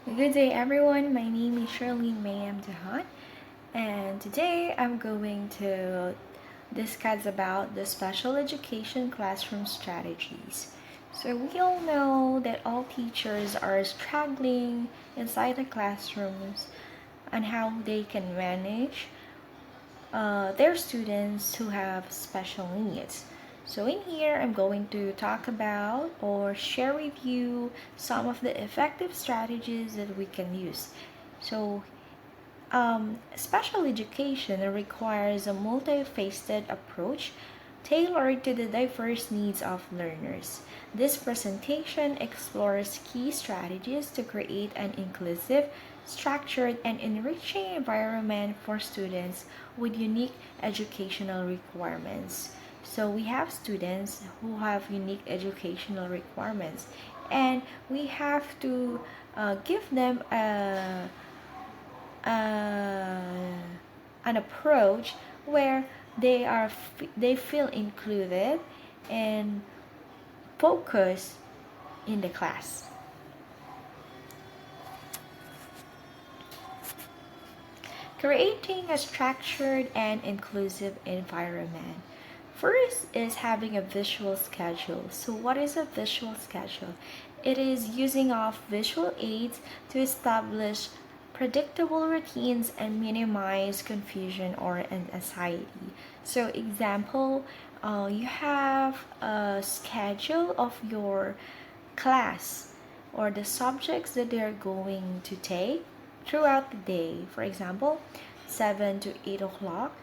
Good day everyone, my name is Shirley Mayam Jahan, and today I'm going to discuss about the special education classroom strategies. So we all know that all teachers are struggling inside the classrooms on how they can manage their students who have special needs. So in here, I'm going to talk about or share with you some of the effective strategies that we can use. So special education requires a multifaceted approach tailored to the diverse needs of learners. This presentation explores key strategies to create an inclusive, structured, and enriching environment for students with unique educational requirements. So we have students who have unique educational requirements, and we have to give them an approach where they feel included and focused in the class. Creating a structured and inclusive environment. First is having a visual schedule. So what is a visual schedule? It is using of visual aids to establish predictable routines and minimize confusion or anxiety. So example, you have a schedule of your class or the subjects that they're going to take throughout the day. For example, 7 to 8 o'clock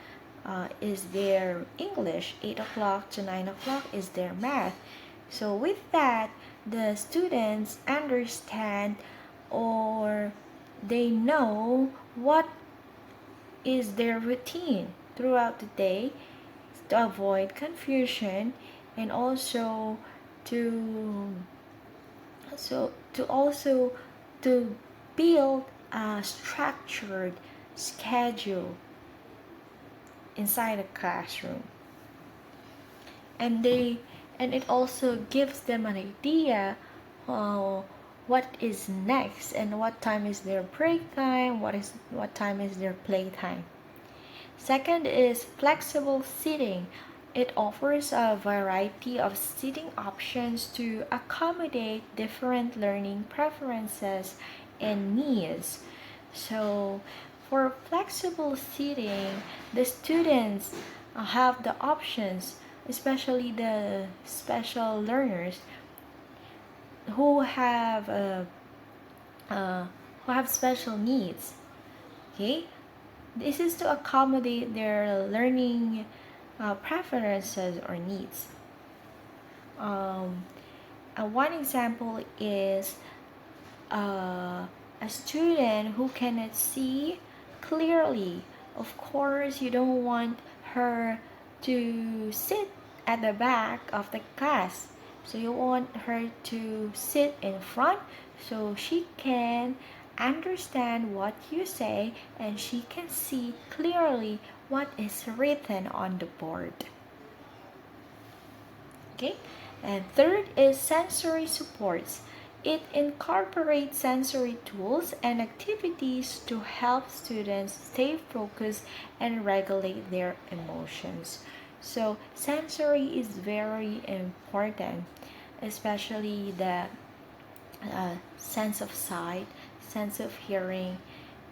is their English, 8 o'clock to 9 o'clock is their math. So with that, the students understand or they know what is their routine throughout the day to avoid confusion and also to also to build a structured schedule inside a classroom, and it also gives them an idea what is next and what time is their break time, what time is their play time. Second is flexible seating. It offers a variety of seating options to accommodate different learning preferences and needs. So, for flexible seating, the students have the options, especially the special learners who have uh, who have special needs. Okay, this is to accommodate their learning preferences or needs. Um, One example is a student who cannot see clearly. Of course, you don't want her to sit at the back of the class. So you want her to sit in front so she can understand what you say and she can see clearly what is written on the board. Okay? And third is sensory supports. It incorporates sensory tools and activities to help students stay focused and regulate their emotions. So, sensory is very important, especially the sense of sight, sense of hearing,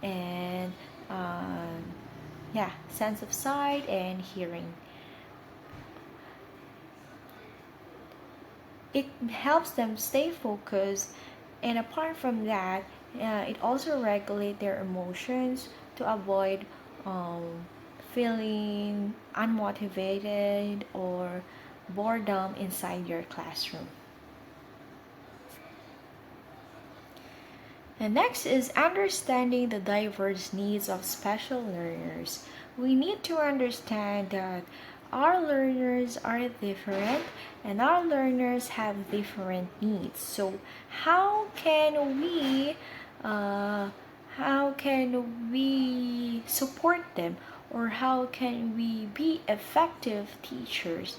and sense of sight and hearing. It helps them stay focused, and apart from that, it also regulates their emotions to avoid um, feeling unmotivated or boredom inside your classroom. And next is understanding the diverse needs of special learners. We need to understand that our learners are different and our learners have different needs. So uh, how can we support them, or how can we be effective teachers?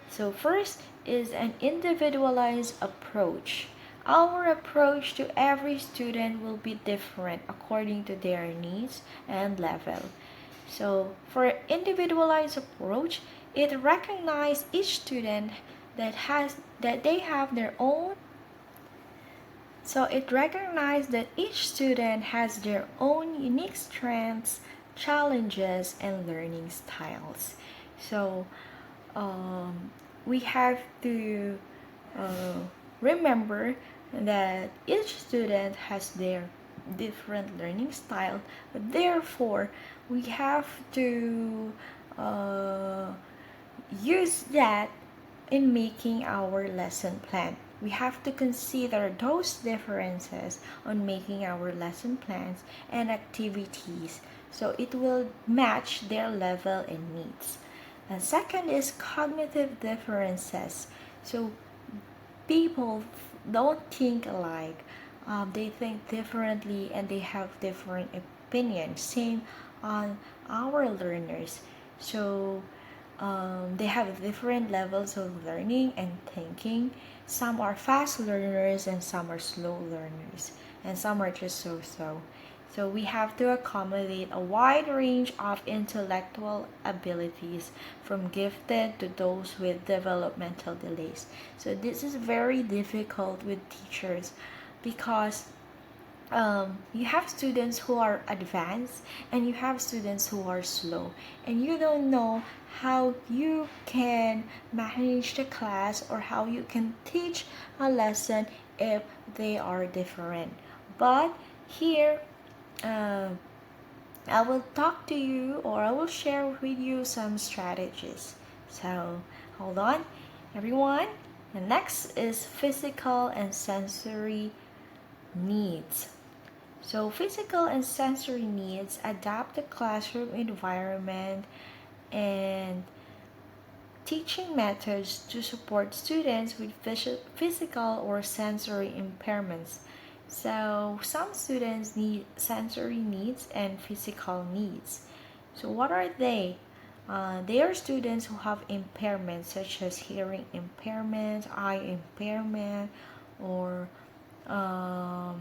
So first is an individualized approach. Our approach to every student will be different according to their needs and level. So for individualized approach, it recognizes each student that they have their own. So it recognizes that each student has their own unique strengths, challenges, and learning styles. So we have to uh, remember that each student has their different learning style. Therefore, we have to uh, use that in making our lesson plan. We have to consider those differences on making our lesson plans and activities so it will match their level and needs. And second is cognitive differences. So people don't think alike. They think differently and they have different opinions. Same on our learners. So they have different levels of learning and thinking. Some are fast learners and some are slow learners, and some are just so. So we have to accommodate a wide range of intellectual abilities from gifted to those with developmental delays. So this is very difficult with teachers because you have students who are advanced and you have students who are slow, and you don't know how you can manage the class or how you can teach a lesson if they are different. But here, uh, I will talk to you or I will share with you some strategies. So hold on, everyone. The next is physical and sensory needs. So physical and sensory needs adapt the classroom environment and teaching methods to support students with physical or sensory impairments. So some students need sensory needs and physical needs. So what are they? They are students who have impairments such as hearing impairment, eye impairment, or um,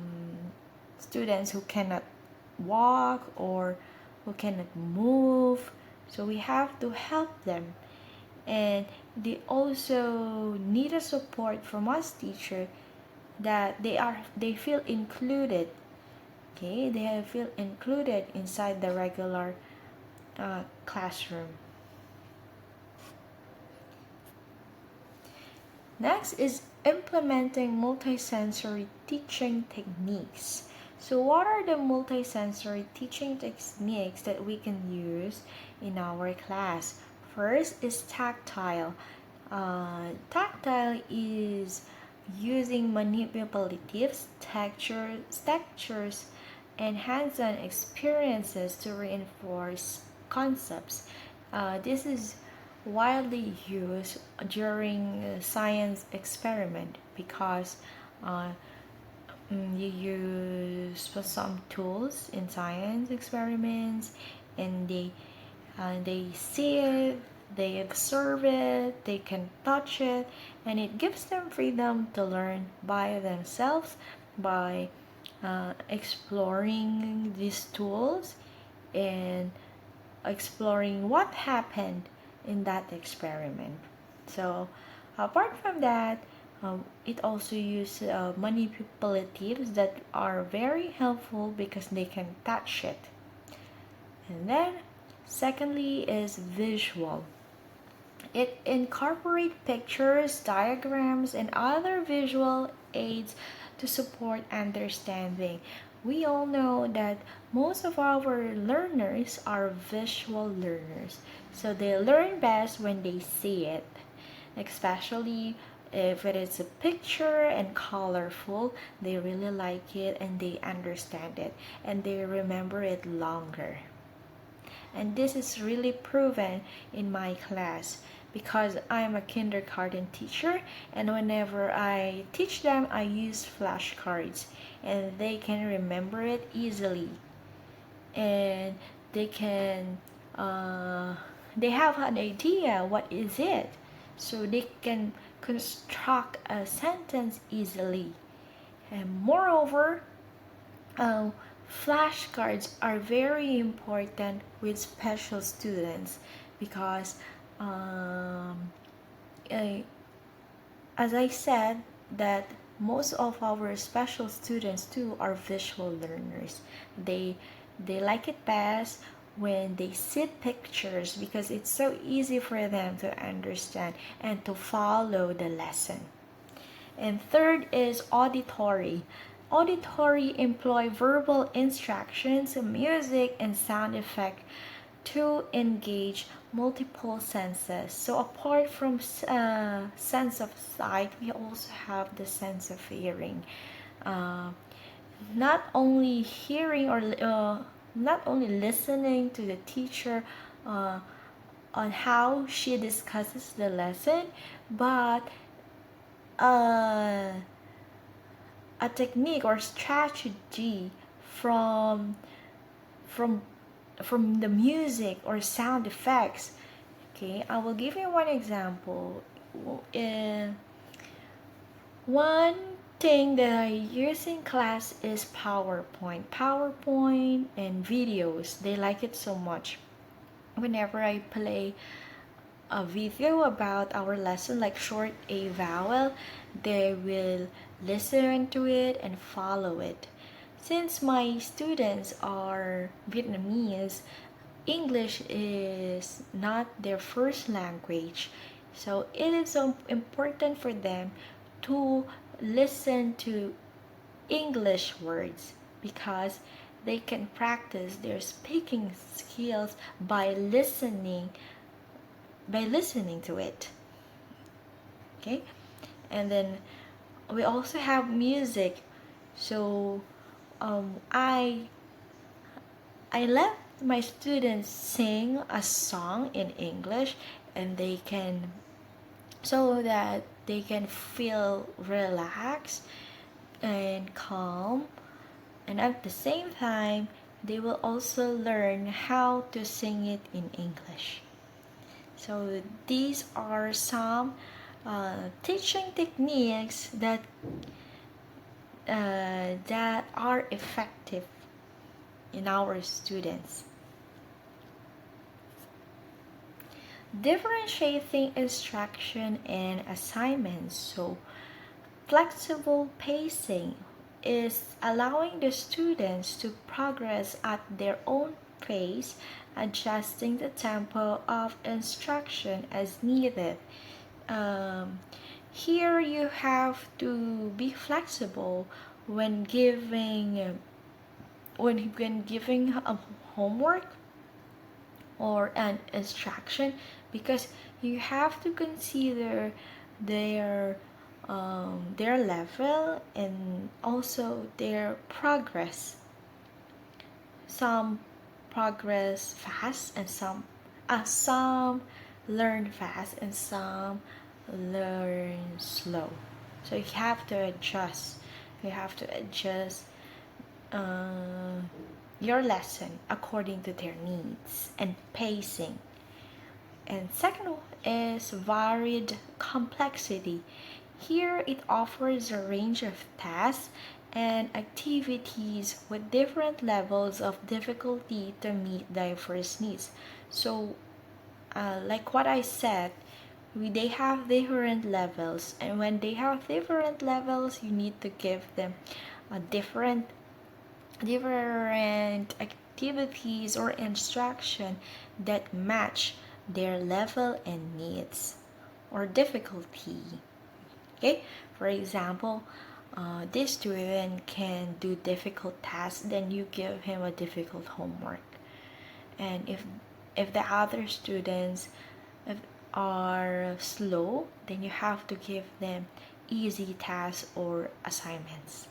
students who cannot walk or who cannot move. So we have to help them, and they also need a support from us teacher that they feel included. Okay, they feel included inside the regular classroom. Next is implementing multisensory teaching techniques. So what are the multisensory teaching techniques that we can use in our class? First is tactile. Tactile is using manipulatives, textures, and hands-on experiences to reinforce concepts. This is widely used during science experiment because uh, you use some tools in science experiments, and they see it, they observe it, they can touch it, and it gives them freedom to learn by themselves by exploring these tools and exploring what happened in that experiment. So apart from that, it also uses manipulatives that are very helpful because they can touch it. And then secondly is visual. It incorporates pictures, diagrams, and other visual aids to support understanding. We all know that most of our learners are visual learners, so they learn best when they see it, especially if it is a picture and colorful. They really like it and they understand it and they remember it longer. And this is really proven in my class because I'm a kindergarten teacher, and whenever I teach them I use flashcards and they can remember it easily, and they can they have an idea what is it, so they can construct a sentence easily. And moreover, uh, flashcards are very important with special students because um, uh, as I said, that most of our special students too are visual learners. They they like it best when they see pictures because it's so easy for them to understand and to follow the lesson. And third is auditory. Auditory employ verbal instructions, music, and sound effect to engage multiple senses. So apart from sense of sight, we also have the sense of hearing. Uh, not only hearing or not only listening to the teacher on how she discusses the lesson, but uh, a technique or strategy from from from the music or sound effects. Okay, I will give you one example. Uh, One thing that I use in class is PowerPoint. PowerPoint and videos. They like it so much. Whenever I play a video about our lesson, like short A vowel, they will listen to it and follow it. Since my students are Vietnamese, English is not their first language, so it is so important for them to listen to English words because they can practice their speaking skills by listening to it. Okay, and then we also have music. So I let my students sing a song in English, and they can so that they can feel relaxed and calm, and at the same time they will also learn how to sing it in English. So these are some teaching techniques that are effective in our students. Differentiating instruction and assignments. So flexible pacing is allowing the students to progress at their own pace, adjusting the tempo of instruction as needed. Um, Here you have to be flexible when giving a homework or an instruction, because you have to consider their their level and also their progress. Some progress fast and some learn fast and some learn slow. So you have to adjust. You have to adjust uh, your lesson according to their needs and pacing. And second is varied complexity. Here it offers a range of tasks and activities with different levels of difficulty to meet diverse needs. So, like what I said, they have different levels, and when they have different levels, you need to give them a different activities or instruction that match their level and needs or difficulty. Okay, for example, this student can do difficult tasks, then you give him a difficult homework. And if the other students are slow, then you have to give them easy tasks or assignments.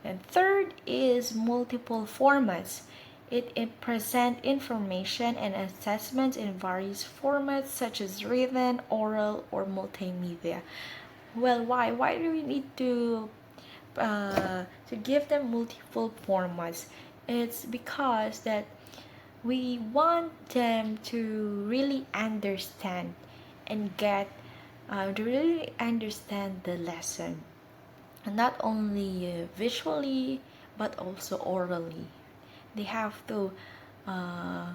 And third is multiple formats. It presents information and assessments in various formats such as written, oral, or multimedia. Well, why? Why do we need to give them multiple formats? It's because that we want them to really understand and to really understand the lesson. not only visually but also orally. They have to uh,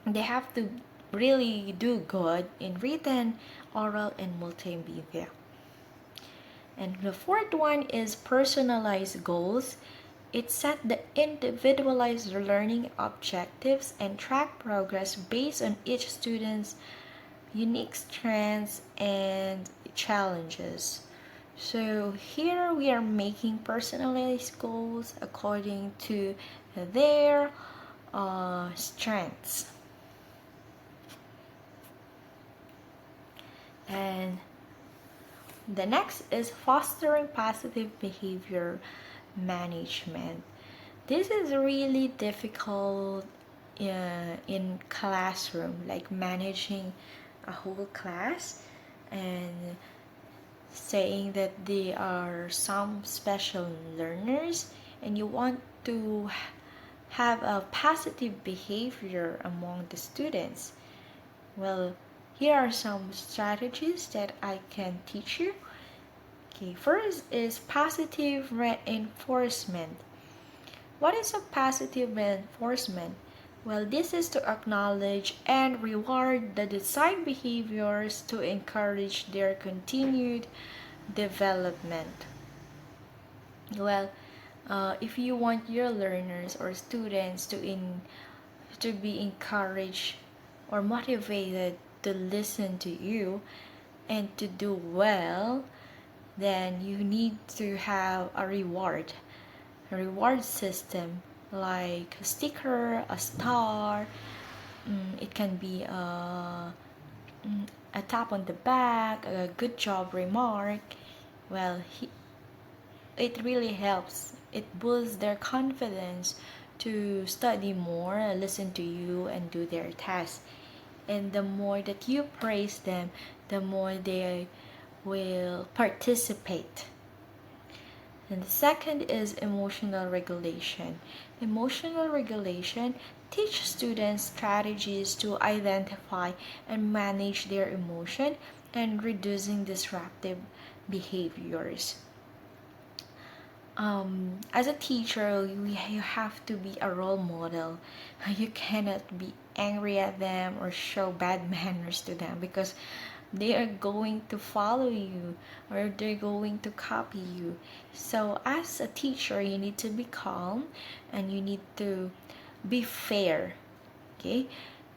they have to really do good in written, oral, and multimedia. And the fourth one is personalized goals. It set the individualized learning objectives and track progress based on each student's unique strengths and challenges. So here we are making personalized goals according to their strengths. And the next is fostering positive behavior management. This is really difficult in classroom, like managing a whole class and saying that they are some special learners and you want to have a positive behavior among the students. Well, here are some strategies that I can teach you. Okay, first is positive reinforcement. What is a positive reinforcement? Well, this is to acknowledge and reward the desired behaviors to encourage their continued development. Well, if you want your learners or students to be encouraged or motivated to listen to you and to do well, then you need to have a reward system like a sticker, a star. It can be a tap on the back, a good job remark. Well, it really helps. It boosts their confidence to study more, listen to you, and do their tasks. And the more that you praise them, the more they will participate. And the second is emotional regulation. Emotional regulation teaches students strategies to identify and manage their emotion and reducing disruptive behaviors. As a teacher, you have to be a role model. You cannot be angry at them or show bad manners to them because they are going to follow you or they're going to copy you. So as a teacher, you need to be calm and you need to be fair. Okay,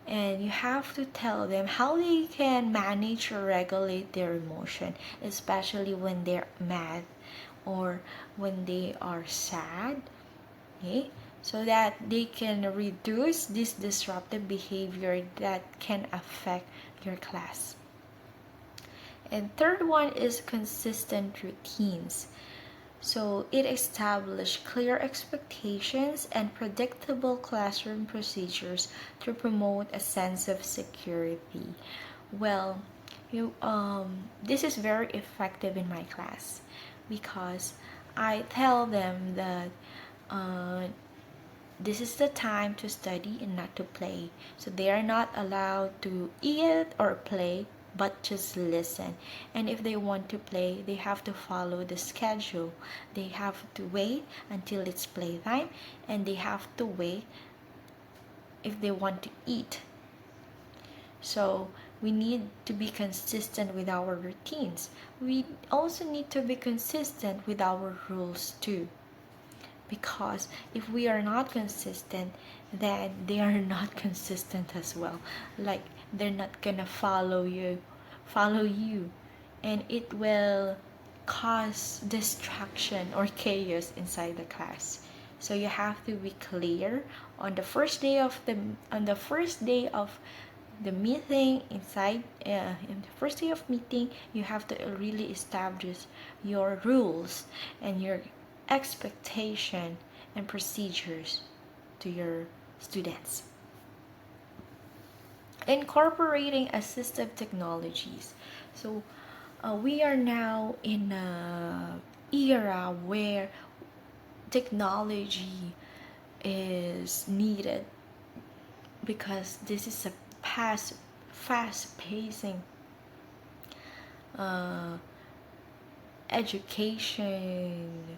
and you have to tell them how they can manage or regulate their emotion, especially when they're mad or when they are sad. Okay, so that they can reduce this disruptive behavior that can affect your class. And third one is consistent routines. So it established clear expectations and predictable classroom procedures to promote a sense of security. Well, this is very effective in my class because I tell them that uh, this is the time to study and not to play. So they are not allowed to eat or play, but just listen. And if they want to play, they have to follow the schedule. They have to wait until it's playtime, and they have to wait if they want to eat. So we need to be consistent with our routines. We also need to be consistent with our rules too. Because if we are not consistent, then they are not consistent as well. Like they're not gonna follow you, and it will cause distraction or chaos inside the class. So you have to be clear on the first day of the meeting inside in the first day of meeting. You have to really establish your rules and your expectation and procedures to your students. Incorporating assistive technologies. So we are now in a era where technology is needed because this is a fast pacing uh, education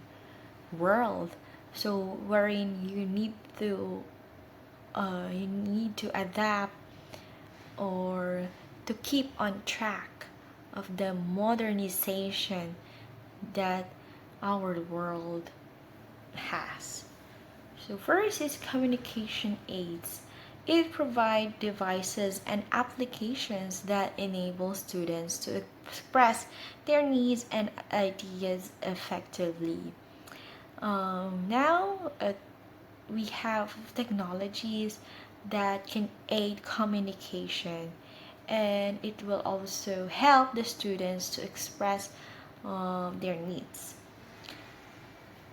world, so wherein you need to adapt or to keep on track of the modernization that our world has. So first is communication aids. It provides devices and applications that enable students to express their needs and ideas effectively. Now we have technologies that can aid communication, and it will also help the students to express their needs.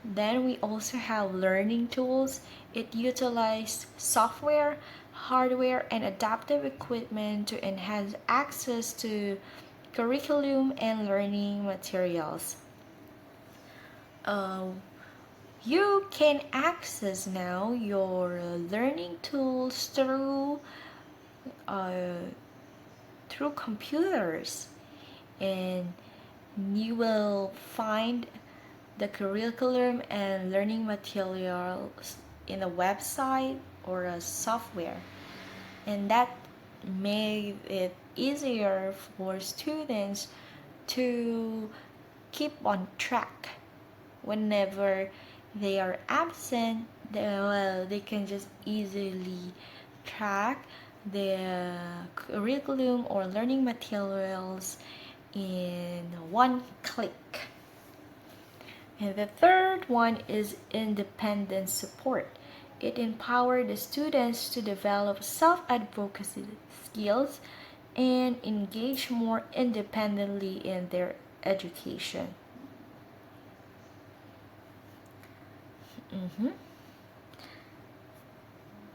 Then we also have learning tools. It utilizes software, hardware, and adaptive equipment to enhance access to curriculum and learning materials. Uh, you can access now your learning tools uh, through computers, and you will find the curriculum and learning materials in a website or a software, and that made it easier for students to keep on track whenever they are absent. They can just easily track the curriculum or learning materials in one click. And the third one is independent support. It empowers the students to develop self-advocacy skills and engage more independently in their education.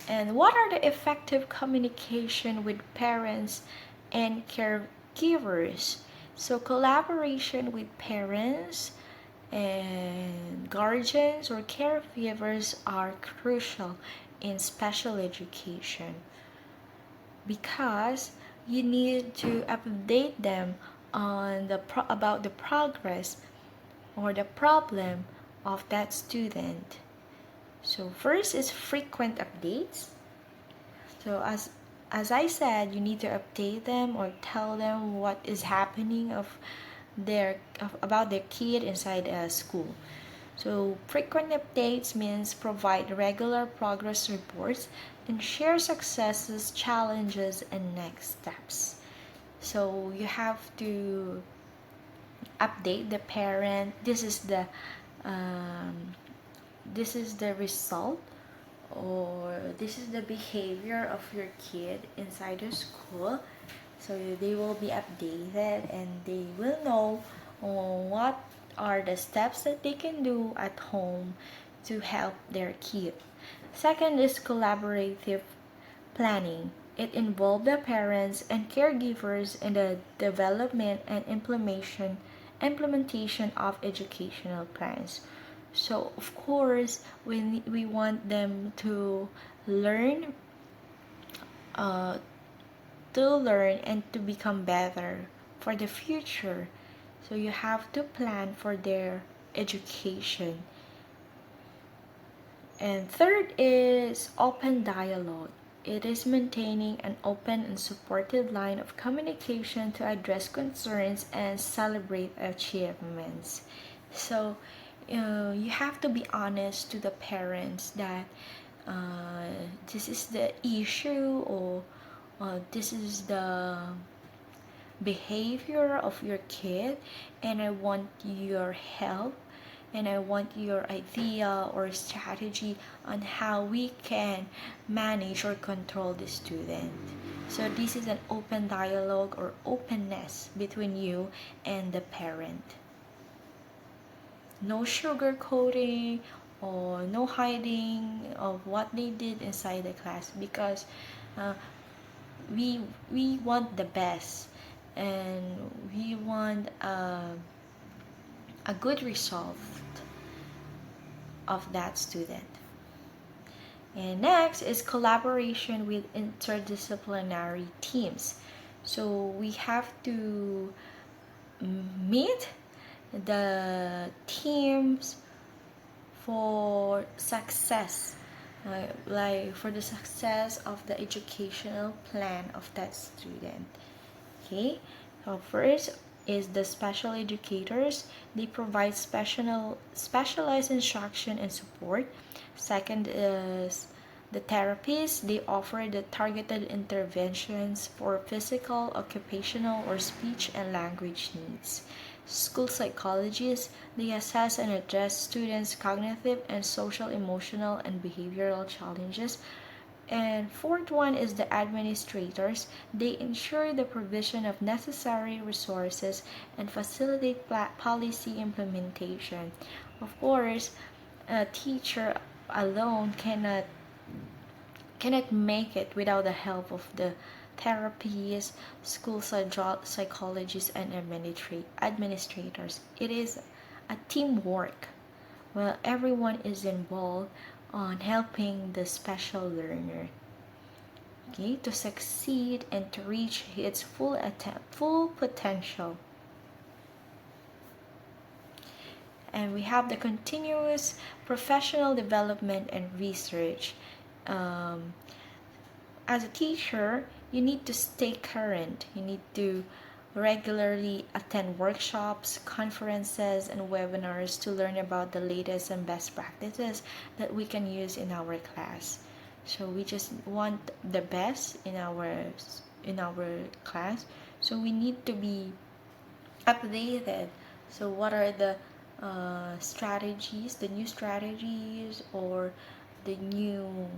And what are the effective communication with parents and caregivers? So collaboration with parents and guardians or caregivers are crucial in special education, because you need to update them on about the progress or the problem of that student. So first is frequent updates. So as I said, you need to update them or tell them what is happening about their kid inside a school. So frequent updates means provide regular progress reports and share successes, challenges, and next steps. So you have to update the parent. Um, this is the result, or this is the behavior of your kid inside the school. So they will be updated and they will know what are the steps that they can do at home to help their kid. Second is collaborative planning. It involves the parents and caregivers in the development and implementation of educational plans. So of course, we want them learn uh, to learn and to become better for the future. So you have to plan for their education. And third is open dialogue. It is maintaining an open and supportive line of communication to address concerns and celebrate achievements. So you have to be honest to the parents that this is the issue, or this is the behavior of your kid, and I want your help, and I want your idea or strategy on how we can manage or control the student. So this is an open dialogue or openness between you and the parent. No sugarcoating or no hiding of what they did inside the class, because uh, we want the best, and we want a good result of that student. And next is collaboration with interdisciplinary teams. So we have to meet the themes for success, like for the success of the educational plan of that student. Okay, so first is the special educators. They provide specialized instruction and support. Second is the therapists. They offer the targeted interventions for physical, occupational, or speech and language needs. School psychologists. They assess and address students' cognitive and social, emotional, and behavioral challenges. And fourth one is the administrators. They ensure the provision of necessary resources and facilitate policy implementation. Of course, a teacher alone cannot make it without the help of the therapists, school psychologists, and administrators. It is a teamwork. Well, everyone is involved on helping the special learner, okay, to succeed and to reach its full potential. And we have the continuous professional development and research. As a teacher, you need to stay current. You need to regularly attend workshops, conferences, and webinars to learn about the latest and best practices that we can use in our class. So we just want the best in our class. So we need to be updated. So what are the strategies, the new strategies, or the new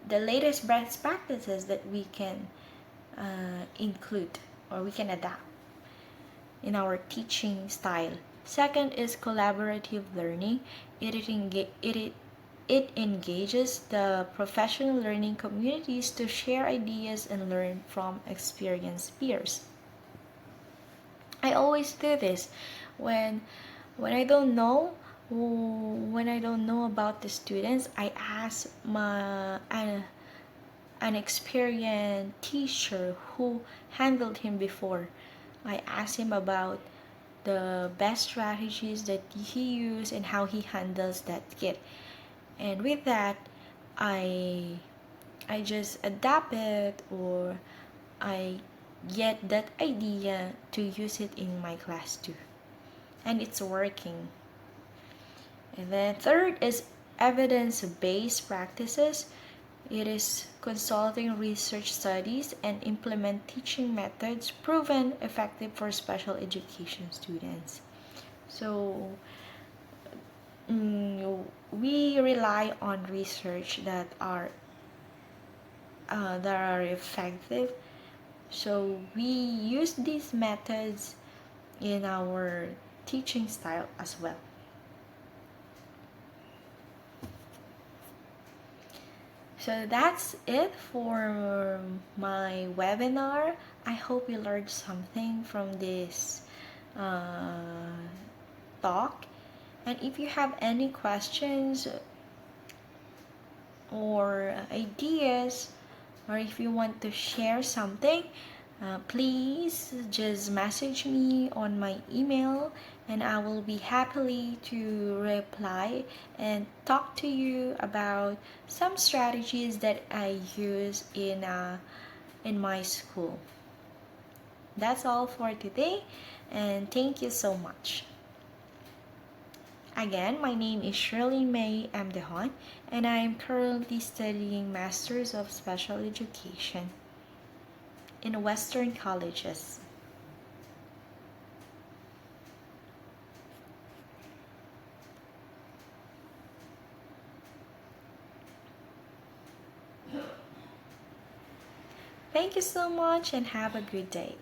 the latest best practices that we can include or we can adapt in our teaching style. Second is collaborative learning. It engages the professional learning communities to share ideas and learn from experienced peers. I always do this when I don't know about the students. I ask an experienced teacher who handled him before. I asked him about the best strategies that he used and how he handles that kid. And with that, I just adapt it, or I get that idea to use it in my class too. And it's working. And then third is evidence-based practices. It is consulting research studies and implement teaching methods proven effective for special education students. So we rely on research that are effective. So we use these methods in our teaching style as well. So that's it for my webinar. I hope you learned something from this talk. And if you have any questions or ideas, or if you want to share something, please just message me on my email, and I will be happily to reply and talk to you about some strategies that I use in my school. That's all for today, and thank you so much. Again, my name is Shirley May Amdehon, and I am currently studying Masters of Special Education in Western colleges. Thank you so much and have a good day.